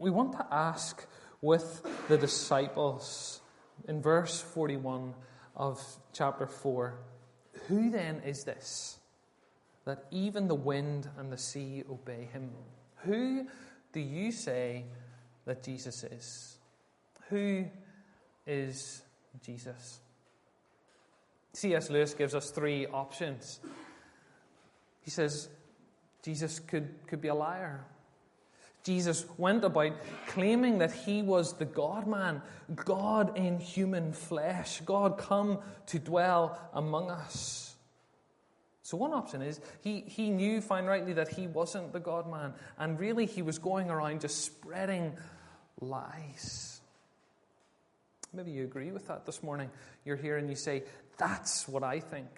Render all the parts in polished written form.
we want to ask with the disciples in verse 41 of chapter 4, who then is this, that even the wind and the sea obey him? Who do you say that Jesus is? Who is Jesus? C.S. Lewis gives us three options. He says Jesus could be a liar. Jesus went about claiming that he was the God-man, God in human flesh, God come to dwell among us. So one option is he knew fine rightly that he wasn't the God-man, and really he was going around just spreading lies. Maybe you agree with that this morning. You're here and you say, that's what I think.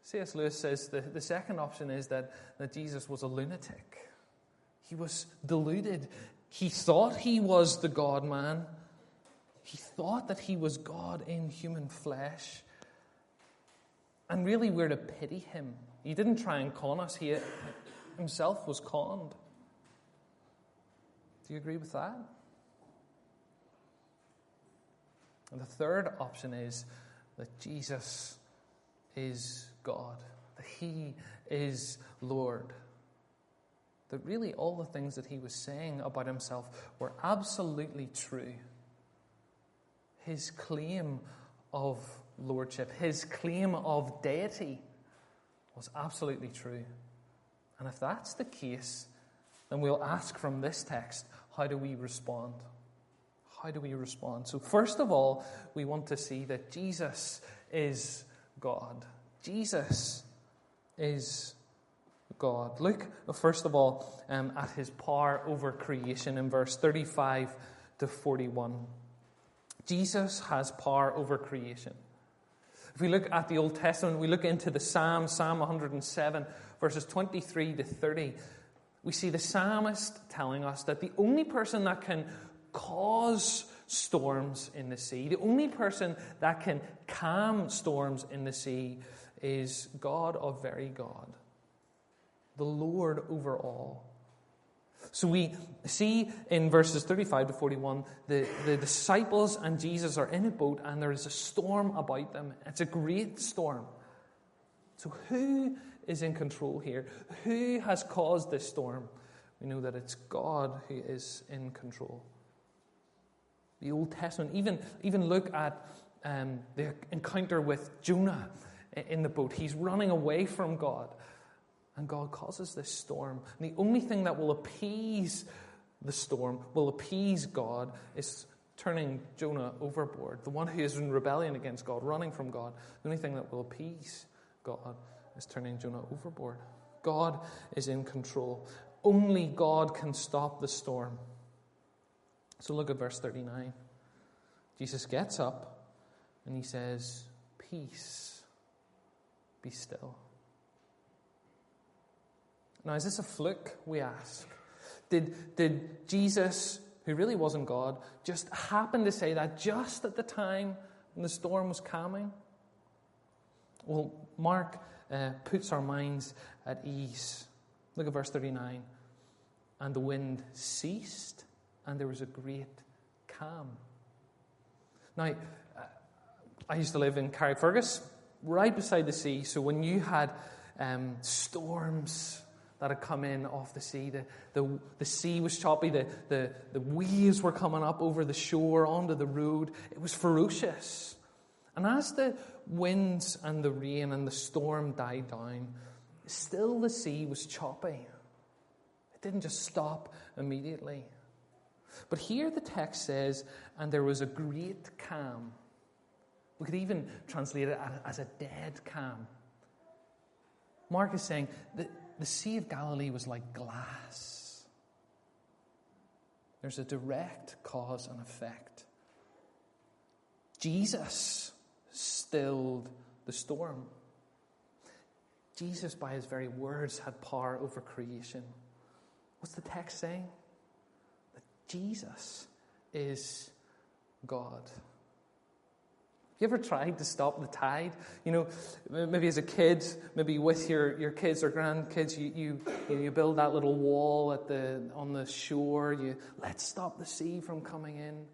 C.S. Lewis says the second option is that Jesus was a lunatic. He was deluded. He thought he was the God-man. He thought that he was God in human flesh. And really we're to pity him. He didn't try and con us. He himself was conned. Do you agree with that? And the third option is that Jesus is God, that he is Lord. That really all the things that he was saying about himself were absolutely true. His claim of lordship, his claim of deity was absolutely true. And if that's the case, then we'll ask from this text, how do we respond? How do we respond? So first of all, we want to see that Jesus is God. Jesus is God. Look, first of all, at his power over creation in verse 35 to 41. Jesus has power over creation. If we look at the Old Testament, we look into the Psalm 107, verses 23 to 30, we see the psalmist telling us that the only person that can cause storms in the sea, the only person that can calm storms in the sea is God of very God, the Lord over all. So we see in verses 35 to 41, the disciples and Jesus are in a boat and there is a storm about them. It's a great storm. So who is in control here? Who has caused this storm? We know that it's God who is in control. The Old Testament, even look at the encounter with Jonah in the boat. He's running away from God. And God causes this storm. And the only thing that will appease the storm, will appease God, is turning Jonah overboard. The one who is in rebellion against God, running from God. The only thing that will appease God is turning Jonah overboard. God is in control. Only God can stop the storm. So look at verse 39. Jesus gets up and he says, "Peace, be still." Now, is this a fluke, we ask? Did Jesus, who really wasn't God, just happen to say that just at the time when the storm was calming? Well, Mark puts our minds at ease. Look at verse 39. And the wind ceased, and there was a great calm. Now, I used to live in Carrickfergus, right beside the sea, so when you had storms that had come in off the sea, the sea was choppy, the waves were coming up over the shore onto the road. It was ferocious. And as the winds and the rain and the storm died down, still the sea was choppy. It didn't just stop immediately. But here the text says, and there was a great calm. We could even translate it as a dead calm. Mark is saying that the Sea of Galilee was like glass. There's a direct cause and effect. Jesus stilled the storm. Jesus, by his very words, had power over creation. What's the text saying? That Jesus is God. You ever tried to stop the tide? You know, maybe as a kid, maybe with your kids or grandkids, you build that little wall on the shore. Let's stop the sea from coming in.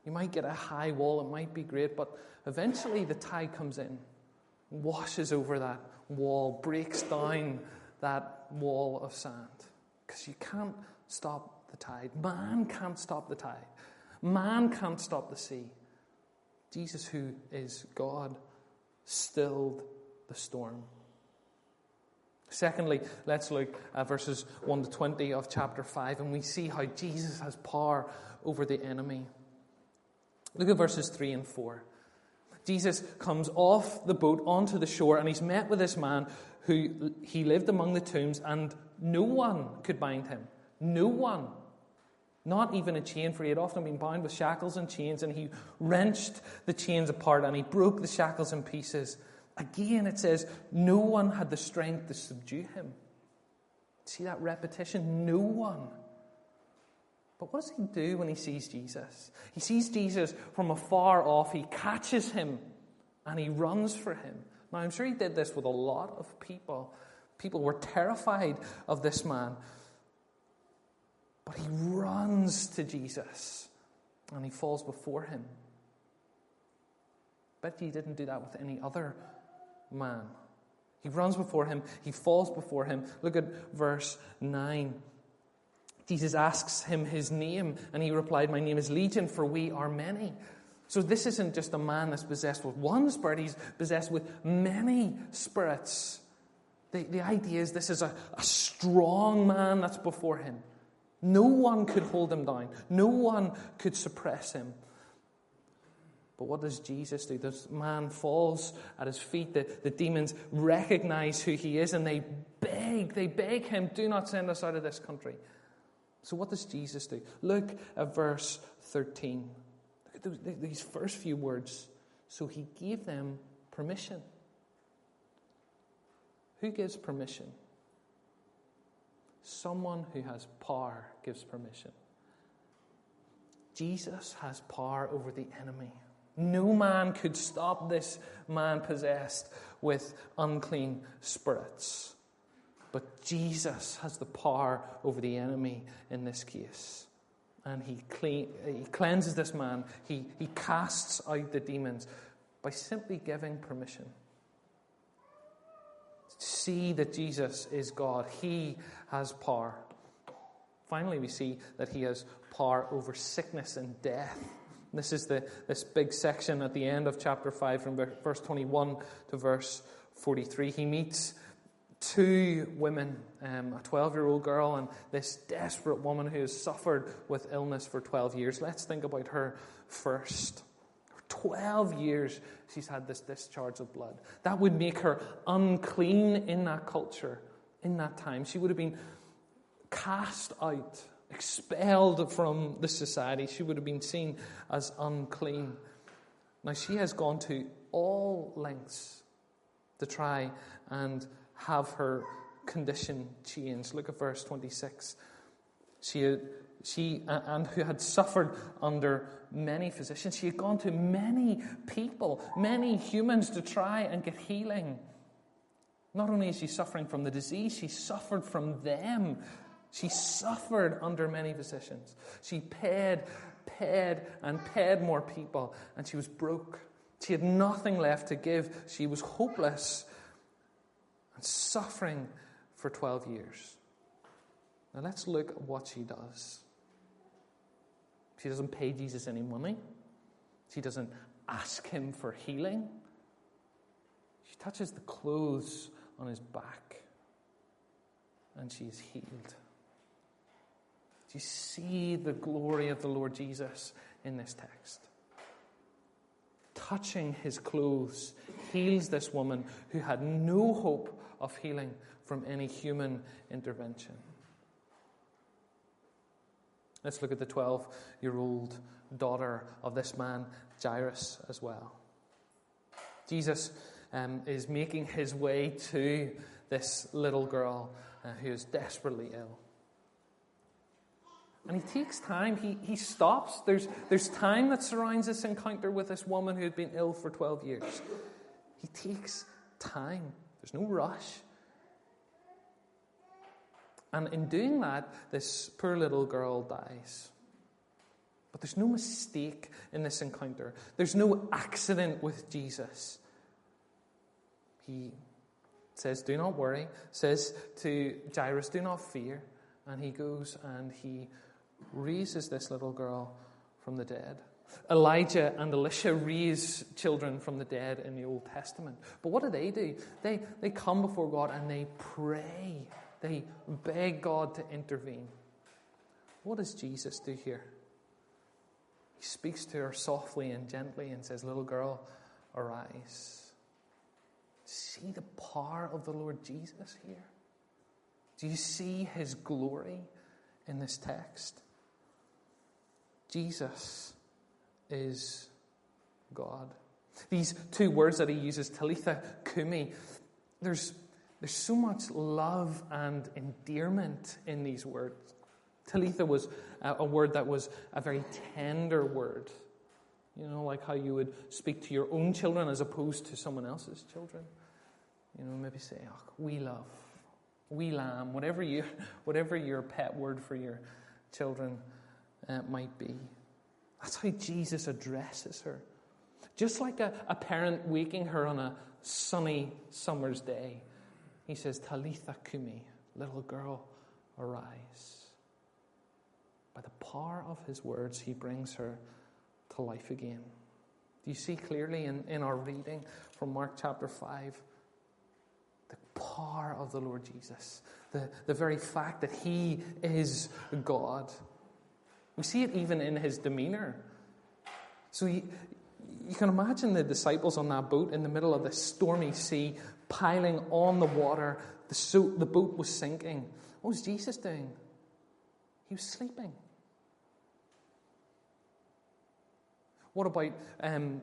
You might get a high wall. It might be great, but eventually the tide comes in, washes over that wall, breaks down that wall of sand. Because you can't stop the tide. Man can't stop the tide. Man can't stop the sea. Jesus, who is God, stilled the storm. Secondly, let's look at verses 1 to 20 of chapter 5, and we see how Jesus has power over the enemy. Look at verses 3 and 4. Jesus comes off the boat onto the shore, and he's met with this man who he lived among the tombs, and no one could bind him. No one. Not even a chain, for he had often been bound with shackles and chains, and he wrenched the chains apart, and he broke the shackles in pieces. Again, it says, no one had the strength to subdue him. See that repetition? No one. But what does he do when he sees Jesus? He sees Jesus from afar off. He catches him, and he runs for him. Now, I'm sure he did this with a lot of people. People were terrified of this man. But he runs to Jesus, and he falls before him. Bet you he didn't do that with any other man. He runs before him. He falls before him. Look at verse 9. Jesus asks him his name, and he replied, "My name is Legion, for we are many." So this isn't just a man that's possessed with one spirit. He's possessed with many spirits. The idea is this is a strong man that's before him. No one could hold him down. No one could suppress him. But what does Jesus do? This man falls at his feet. The demons recognize who he is, and they beg him, "Do not send us out of this country." So what does Jesus do? Look at verse 13. Look at these first few words. So he gave them permission. Who gives permission? Someone who has power gives permission. Jesus has power over the enemy. No man could stop this man possessed with unclean spirits. But Jesus has the power over the enemy in this case. And he cleanses this man. He casts out the demons by simply giving permission. See that Jesus is God. He has power. Finally, we see that he has power over sickness and death. This is this big section at the end of chapter 5 from verse 21 to verse 43. He meets two women, a 12-year-old girl and this desperate woman who has suffered with illness for 12 years. Let's think about her first. 12 years she's had this discharge of blood. That would make her unclean in that culture, in that time. She would have been cast out, expelled from the society. She would have been seen as unclean. Now she has gone to all lengths to try and have her condition changed. Look at verse 26. She who had suffered under many physicians. She had gone to many people, many humans to try and get healing. Not only is she suffering from the disease, she suffered from them. She suffered under many physicians. She paid more people, and she was broke. She had nothing left to give. She was hopeless and suffering for 12 years. Now let's look at what she does. She doesn't pay Jesus any money. She doesn't ask him for healing. She touches the clothes on his back, and she is healed. Do you see the glory of the Lord Jesus in this text? Touching his clothes heals this woman who had no hope of healing from any human intervention. Let's look at the 12-year-old daughter of this man, Jairus, as well. Jesus is making his way to this little girl who is desperately ill. And he takes time. He stops. There's time that surrounds this encounter with this woman who had been ill for 12 years. He takes time. There's no rush. And in doing that, this poor little girl dies. But there's no mistake in this encounter. There's no accident with Jesus. He says, do not worry. Says to Jairus, do not fear. And he goes and he raises this little girl from the dead. Elijah and Elisha raise children from the dead in the Old Testament. But what do? They come before God and they pray. They beg God to intervene. What does Jesus do here? He speaks to her softly and gently and says, little girl, arise. See the power of the Lord Jesus here? Do you see his glory in this text? Jesus is God. These two words that he uses, Talitha Kumi, there's so much love and endearment in these words. Talitha was a word that was a very tender word. You know, like how you would speak to your own children as opposed to someone else's children. You know, maybe say, oh, we love, we lamb, whatever your pet word for your children might be. That's how Jesus addresses her. Just like a parent waking her on a sunny summer's day. He says, Talitha Kumi, little girl, arise. By the power of his words, he brings her to life again. Do you see clearly in our reading from Mark chapter 5, the power of the Lord Jesus, the very fact that he is God. We see it even in his demeanor. So you can imagine the disciples on that boat in the middle of this stormy sea, piling on the water. The boat was sinking. What was Jesus doing? He was sleeping. What about the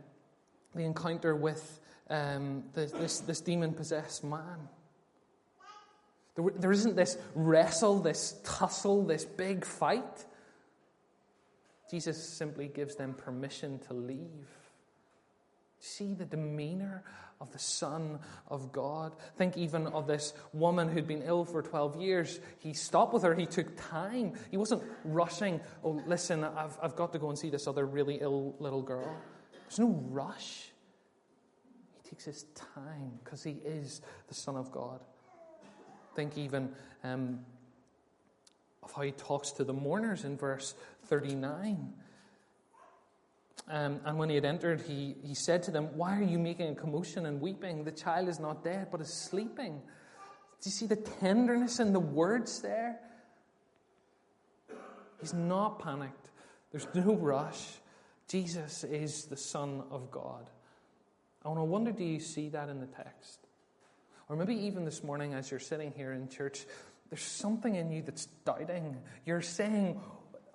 encounter with this demon-possessed man? There isn't this wrestle, this tussle, this big fight. Jesus simply gives them permission to leave. See the demeanor of the Son of God. Think even of this woman who'd been ill for 12 years. He stopped with her. He took time. He wasn't rushing. Oh, listen, I've got to go and see this other really ill little girl. There's no rush. He takes his time because he is the Son of God. Think even of how he talks to the mourners in verse 39. And when he had entered, he said to them, why are you making a commotion and weeping? The child is not dead, but is sleeping. Do you see the tenderness in the words there? He's not panicked. There's no rush. Jesus is the Son of God. And I wonder, do you see that in the text? Or maybe even this morning as you're sitting here in church, there's something in you that's doubting. You're saying,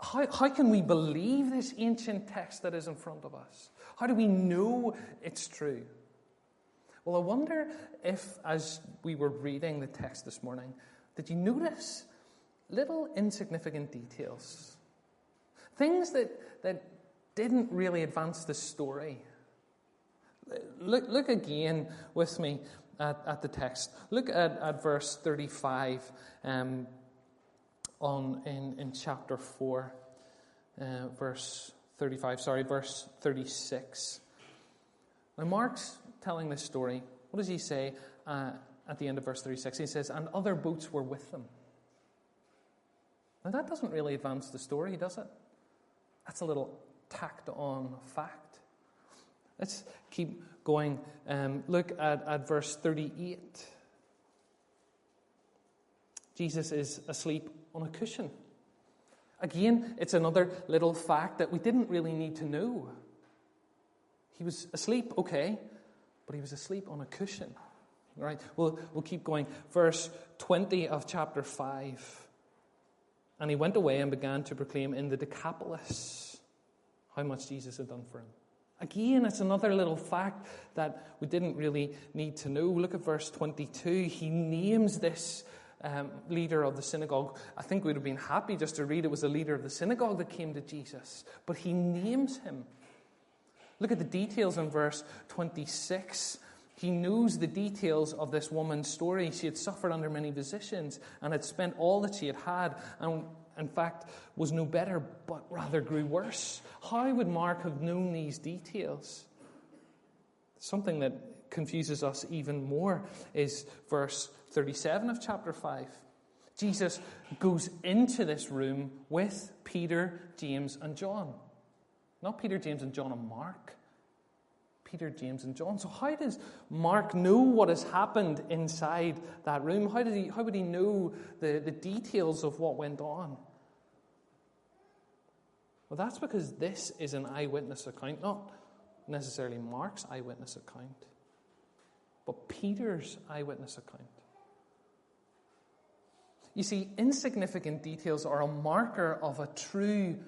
how can we believe this ancient text that is in front of us? How do we know it's true? Well, I wonder if, as we were reading the text this morning, did you notice little insignificant details? Things that didn't really advance the story. Look again with me at the text. Look at verse 35 in chapter 4, verse 36. Now Mark's telling this story. What does he say at the end of verse 36? He says, and other boats were with them. Now that doesn't really advance the story, does it? That's a little tacked on fact. Let's keep going. Look at verse 38. Jesus is asleep on a cushion. Again, it's another little fact that we didn't really need to know. He was asleep, okay, but he was asleep on a cushion. Right? We'll keep going. Verse 20 of chapter 5. And he went away and began to proclaim in the Decapolis how much Jesus had done for him. Again, it's another little fact that we didn't really need to know. Look at verse 22. He names this leader of the synagogue. I think we'd have been happy just to read it was a leader of the synagogue that came to Jesus. But he names him. Look at the details in verse 26. He knows the details of this woman's story. She had suffered under many physicians and had spent all that she had, and in fact was no better, but rather grew worse. How would Mark have known these details? Something that confuses us even more is verse 37 of chapter 5. Jesus goes into this room with Peter, James, and John. Not Peter, James, and John and Mark. Peter, James, and John. So how does Mark know what has happened inside that room? How would he know the details of what went on? Well, that's because this is an eyewitness account, not necessarily Mark's eyewitness account, but Peter's eyewitness account. You see, insignificant details are a marker of a true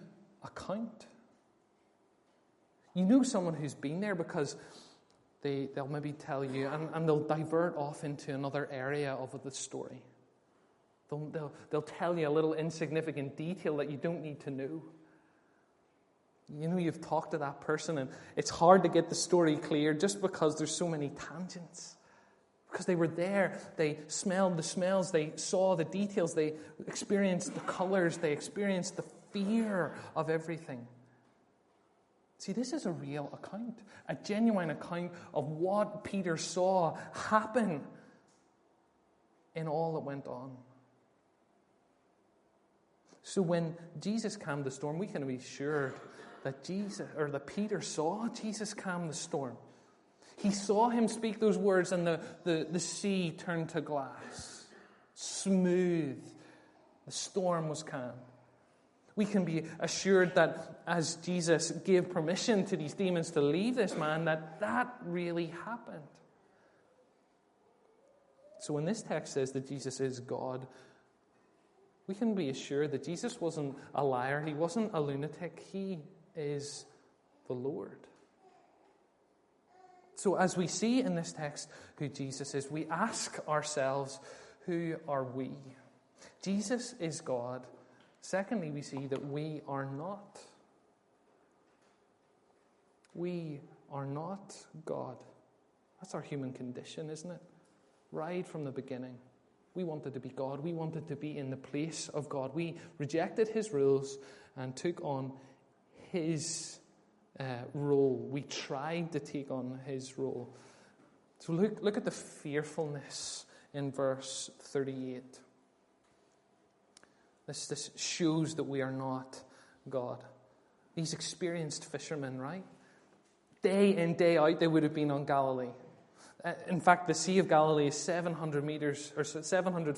account. You know someone who's been there because they'll maybe tell you, and they'll divert off into another area of the story. They'll tell you a little insignificant detail that you don't need to know. You know, you've talked to that person and it's hard to get the story clear just because there's so many tangents. Because they were there, they smelled the smells, they saw the details, they experienced the colors, they experienced the fear of everything. See, this is a real account, a genuine account of what Peter saw happen in all that went on. So when Jesus calmed the storm, we can be sure that Peter saw Jesus calm the storm. He saw him speak those words and the sea turned to glass. Smooth. The storm was calm. We can be assured that as Jesus gave permission to these demons to leave this man, that really happened. So when this text says that Jesus is God, we can be assured that Jesus wasn't a liar. He wasn't a lunatic. He is the Lord. So as we see in this text who Jesus is, we ask ourselves, who are we? Jesus is God. Secondly, we see that we are not. We are not God. That's our human condition, isn't it? Right from the beginning. We wanted to be God. We wanted to be in the place of God. We rejected his rules and took on his role. We tried to take on his role. So look at the fearfulness in verse 38. This shows that we are not God. These experienced fishermen, right? Day in, day out, they would have been on Galilee. In fact, the Sea of Galilee is 700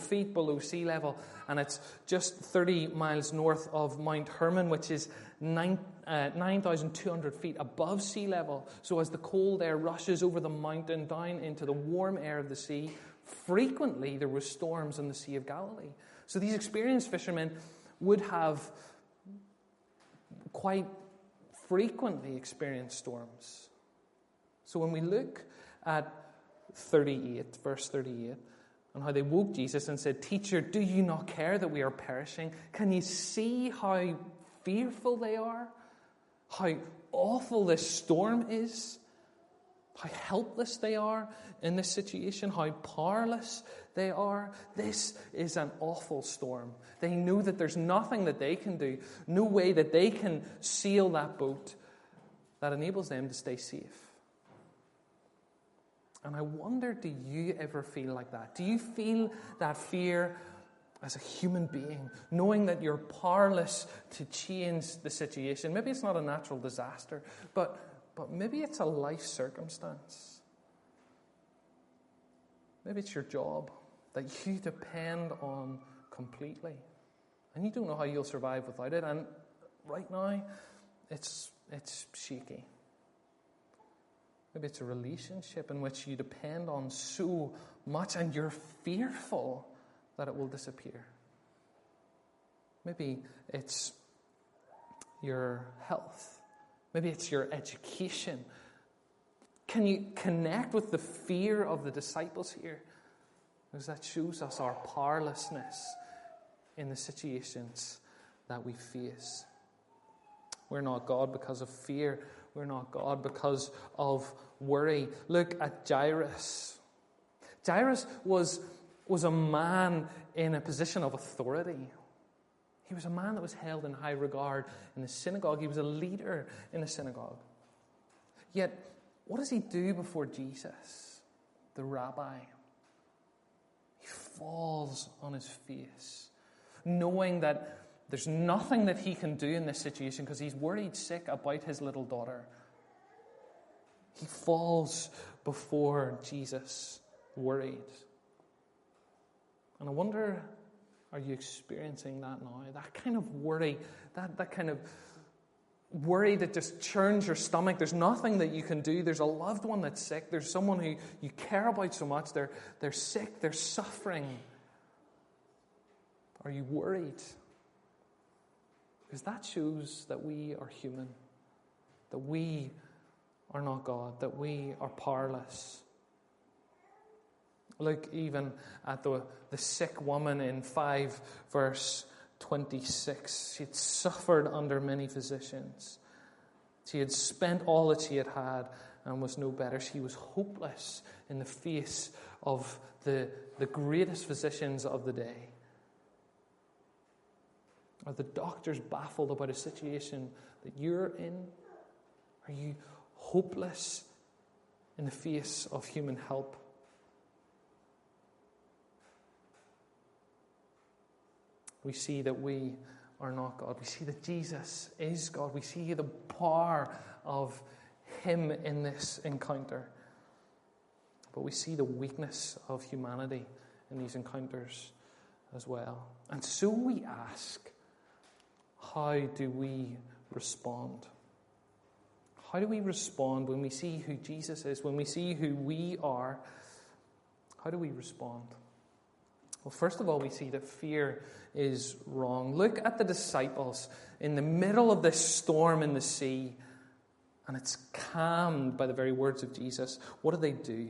feet below sea level, and it's just 30 miles north of Mount Hermon, which is 9,200 feet above sea level. So as the cold air rushes over the mountain down into the warm air of the sea, frequently there were storms in the Sea of Galilee. So these experienced fishermen would have quite frequently experienced storms. So when we look at 38, verse 38, and how they woke Jesus and said, "Teacher, do you not care that we are perishing?" Can you see how fearful they are? How awful this storm is? How helpless they are in this situation? How powerless they are? This is an awful storm. They know that there's nothing that they can do, no way that they can sail that boat that enables them to stay safe. And I wonder, do you ever feel like that? Do you feel that fear as a human being, knowing that you're powerless to change the situation? Maybe it's not a natural disaster, but maybe it's a life circumstance. Maybe it's your job that you depend on completely. And you don't know how you'll survive without it. And right now, it's shaky. Maybe it's a relationship in which you depend on so much and you're fearful that it will disappear. Maybe it's your health. Maybe it's your education. Can you connect with the fear of the disciples here? Because that shows us our powerlessness in the situations that we face. We're not God because of fear. We're not God because of worry. Look at Jairus. Jairus was a man in a position of authority. He was a man that was held in high regard in the synagogue. He was a leader in the synagogue. Yet, what does he do before Jesus, the rabbi? He falls on his face, knowing that there's nothing that he can do in this situation because he's worried sick about his little daughter. He falls before Jesus, worried. And I wonder, are you experiencing that now? That kind of worry, that kind of worry that just churns your stomach. There's nothing that you can do. There's a loved one that's sick. There's someone who you care about so much. They're sick. They're suffering. Are you worried? Because that shows that we are human, that we are not God, that we are powerless. Look even at the sick woman in 5 verse 26. She had suffered under many physicians. She had spent all that she had and was no better. She was hopeless in the face of the greatest physicians of the day. Are the doctors baffled about a situation that you're in? Are you hopeless in the face of human help? We see that we are not God. We see that Jesus is God. We see the power of him in this encounter. But we see the weakness of humanity in these encounters as well. And so we ask, how do we respond? How do we respond when we see who Jesus is, when we see who we are? How do we respond? Well, first of all, we see that fear is wrong. Look at the disciples in the middle of this storm in the sea, and it's calmed by the very words of Jesus. What do?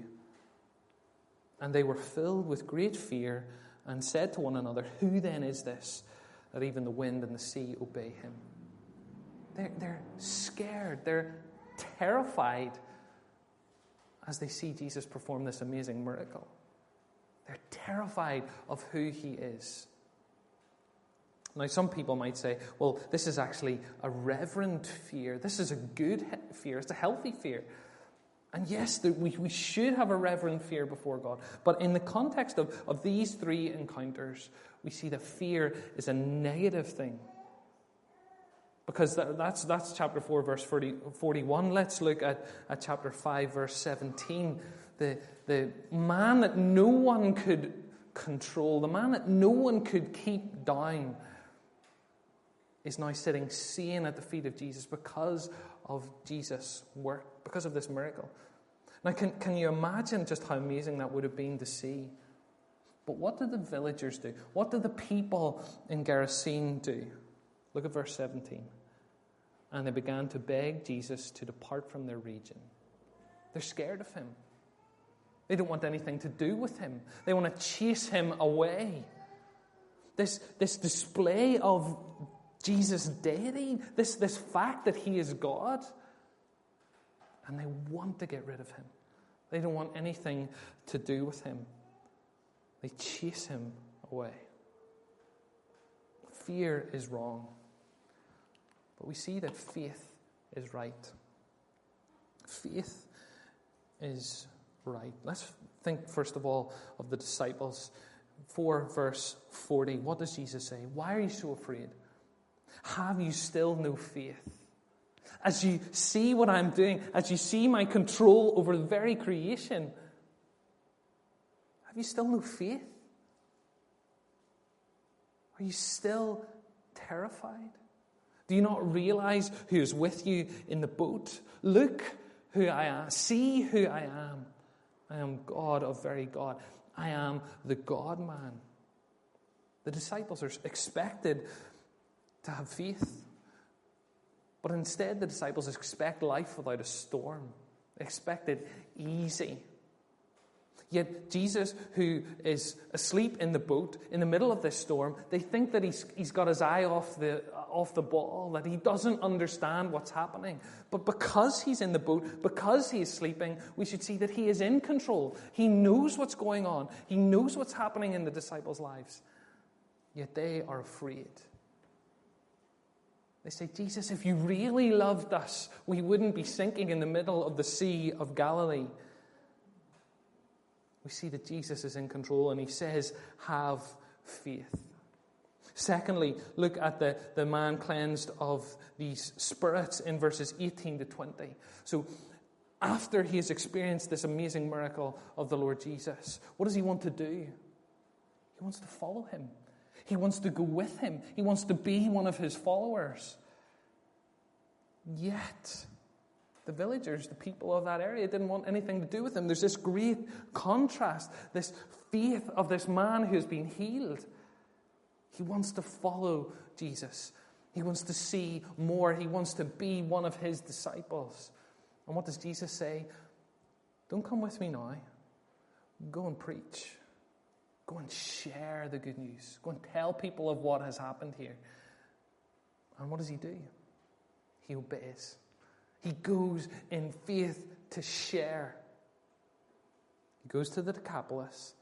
And they were filled with great fear and said to one another, "Who then is this, that even the wind and the sea obey him?" They're scared. They're terrified as they see Jesus perform this amazing miracle. They're terrified of who he is. Now, some people might say, well, this is actually a reverent fear. This is a good fear. It's a healthy fear. And yes, we should have a reverent fear before God. But in the context of these three encounters, we see that fear is a negative thing. Because that's chapter 4, verse 41. Let's look at chapter 5, verse 17. The man that no one could control, the man that no one could keep down, is now sitting sane at the feet of Jesus because of Jesus' work, because of this miracle. Now, can you imagine just how amazing that would have been to see? But what did the villagers do? What did the people in Gerasene do? Look at verse 17. And they began to beg Jesus to depart from their region. They're scared of him. They don't want anything to do with him. They want to chase him away. This display of Jesus' deity, this fact that he is God, and they want to get rid of him. They don't want anything to do with him. They chase him away. Fear is wrong. But we see that faith is right. Faith is right. Let's think first of all of the disciples. 4 verse 40. What does Jesus say? Why are you so afraid? Have you still no faith? As you see what I'm doing, as you see my control over the very creation, have you still no faith? Are you still terrified? Do you not realize who is with you in the boat? Look who I am. See who I am. I am God of very God. I am the God-man. The disciples are expected to have faith. But instead, the disciples expect life without a storm. They expect it easy. Yet Jesus, who is asleep in the boat in the middle of this storm, they think that he's got his eye off the ball, that he doesn't understand what's happening. But because he's in the boat, because he is sleeping, we should see that he is in control. He knows what's going on. He knows what's happening in the disciples' lives. Yet they are afraid. They say, Jesus, if you really loved us, we wouldn't be sinking in the middle of the Sea of Galilee. We see that Jesus is in control, and he says, have faith. Secondly, look at the man cleansed of these spirits in verses 18 to 20. So after he has experienced this amazing miracle of the Lord Jesus, what does he want to do? He wants to follow him. He wants to go with him. He wants to be one of his followers. Yet the villagers, the people of that area, didn't want anything to do with him. There's this great contrast, this faith of this man who has been healed. He wants to follow Jesus. He wants to see more. He wants to be one of his disciples. And what does Jesus say? Don't come with me now. Go and preach. Go and share the good news. Go and tell people of what has happened here. And what does he do? He obeys. He goes in faith to share. He goes to the Decapolis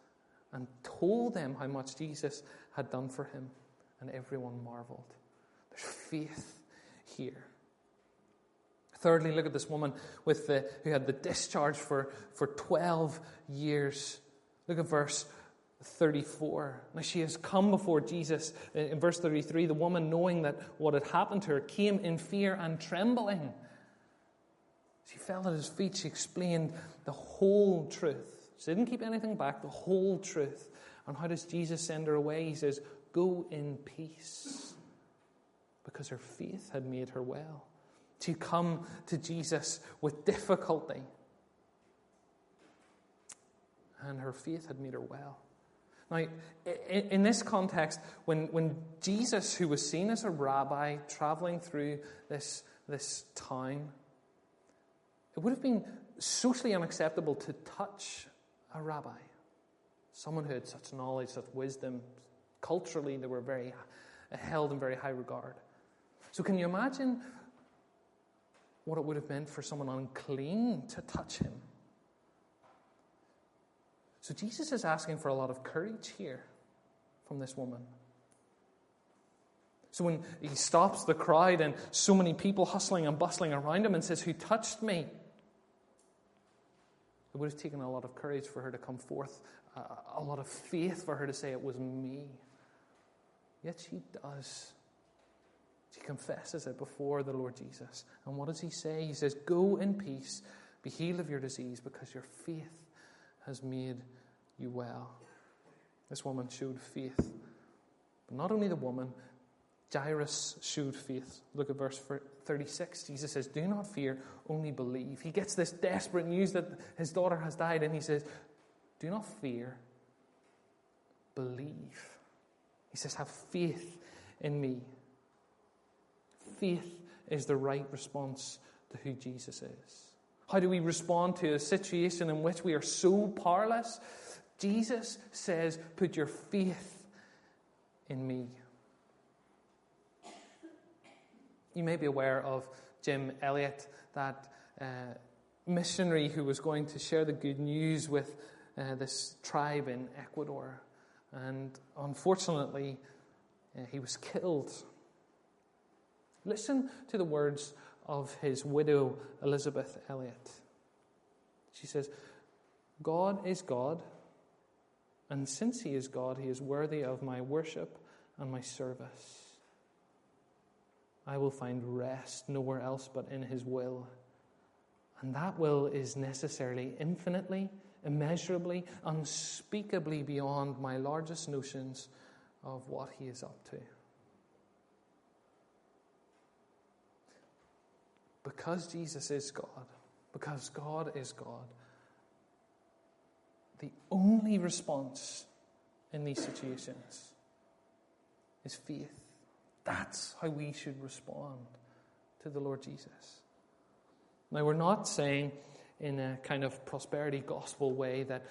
and told them how much Jesus had done for him, and everyone marveled. There's faith here. Thirdly, look at this woman who had the discharge for 12 years. Look at verse 34. Now she has come before Jesus. In verse 33, the woman, knowing that what had happened to her, came in fear and trembling. She fell at his feet. She explained the whole truth. She didn't keep anything back, the whole truth. And how does Jesus send her away? He says, go in peace. Because her faith had made her well. To come to Jesus with difficulty. And her faith had made her well. Now, in this context, when Jesus, who was seen as a rabbi traveling through this town, it would have been socially unacceptable to touch a rabbi, someone who had such knowledge, such wisdom. Culturally, they were very held in very high regard. So can you imagine what it would have meant for someone unclean to touch him? So Jesus is asking for a lot of courage here from this woman. So when he stops the crowd and so many people hustling and bustling around him and says, who touched me? It would have taken a lot of courage for her to come forth, a lot of faith for her to say it was me. Yet she does. She confesses it before the Lord Jesus. And what does he say? He says, go in peace, be healed of your disease, because your faith has made you well. This woman showed faith. But not only the woman, Jairus showed faith. Look at verse 36. Jesus says, do not fear, only believe. He gets this desperate news that his daughter has died, and he says, do not fear, believe. He says, have faith in me. Faith is the right response to who Jesus is. How do we respond to a situation in which we are so powerless? Jesus says, put your faith in me. You may be aware of Jim Elliot, that missionary who was going to share the good news with this tribe in Ecuador. And unfortunately, he was killed. Listen to the words of his widow, Elizabeth Elliot. She says, God is God, and since he is God, he is worthy of my worship and my service. I will find rest nowhere else but in his will. And that will is necessarily infinitely, immeasurably, unspeakably beyond my largest notions of what he is up to. Because Jesus is God, because God is God, the only response in these situations is faith. That's how we should respond to the Lord Jesus. Now, we're not saying in a kind of prosperity gospel way that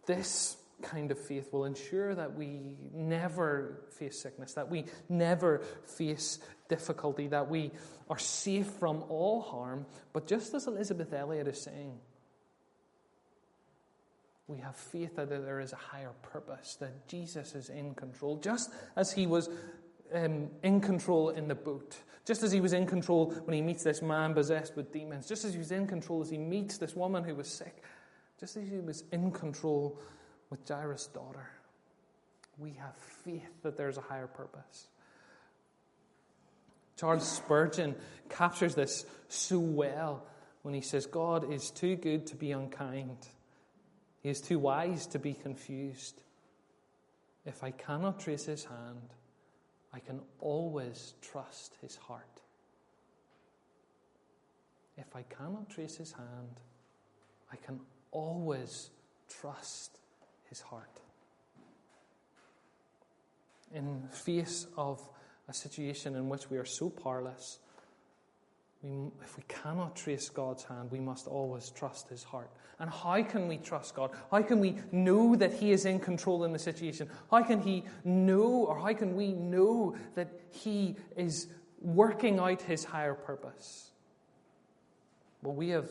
This kind of faith will ensure that we never face sickness, that we never face difficulty, that we are safe from all harm. But just as Elizabeth Elliot is saying, we have faith that there is a higher purpose, that Jesus is in control, just as he was in control in the boat, just as he was in control when he meets this man possessed with demons, just as he was in control as he meets this woman who was sick, just as he was in control with Jairus' daughter. We have faith that there's a higher purpose. Charles Spurgeon captures this so well when he says, God is too good to be unkind. He is too wise to be confused. If I cannot trace his hand, I can always trust his heart. If I cannot trace his hand, I can always trust his heart. In face of a situation in which we are so powerless, if we cannot trace God's hand, we must always trust his heart. And how can we trust God? How can we know that he is in control in the situation? How can he know, or how can we know that he is working out his higher purpose? Well, we have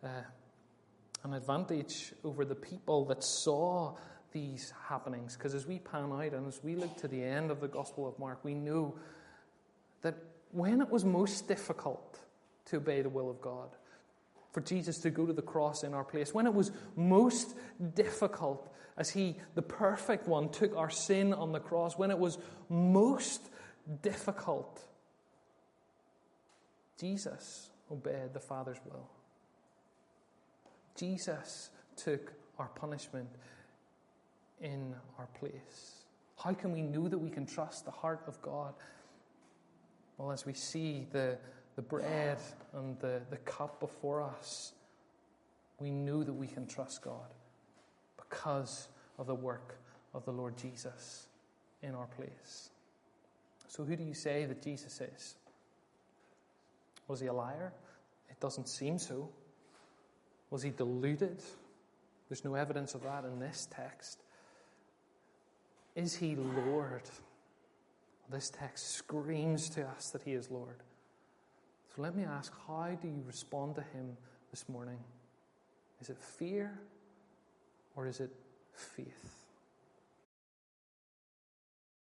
an advantage over the people that saw these happenings, because as we pan out and as we look to the end of the Gospel of Mark, we know that when it was most difficult to obey the will of God, for Jesus to go to the cross in our place, when it was most difficult as he, the perfect one, took our sin on the cross, when it was most difficult, Jesus obeyed the Father's will. Jesus took our punishment in our place. How can we know that we can trust the heart of God? Well, as we see the bread and the cup before us, we know that we can trust God because of the work of the Lord Jesus in our place. So who do you say that Jesus is? Was he a liar? It doesn't seem so. Was he deluded? There's no evidence of that in this text. Is he Lord? This text screams to us that he is Lord. So let me ask, how do you respond to him this morning? Is it fear or is it faith?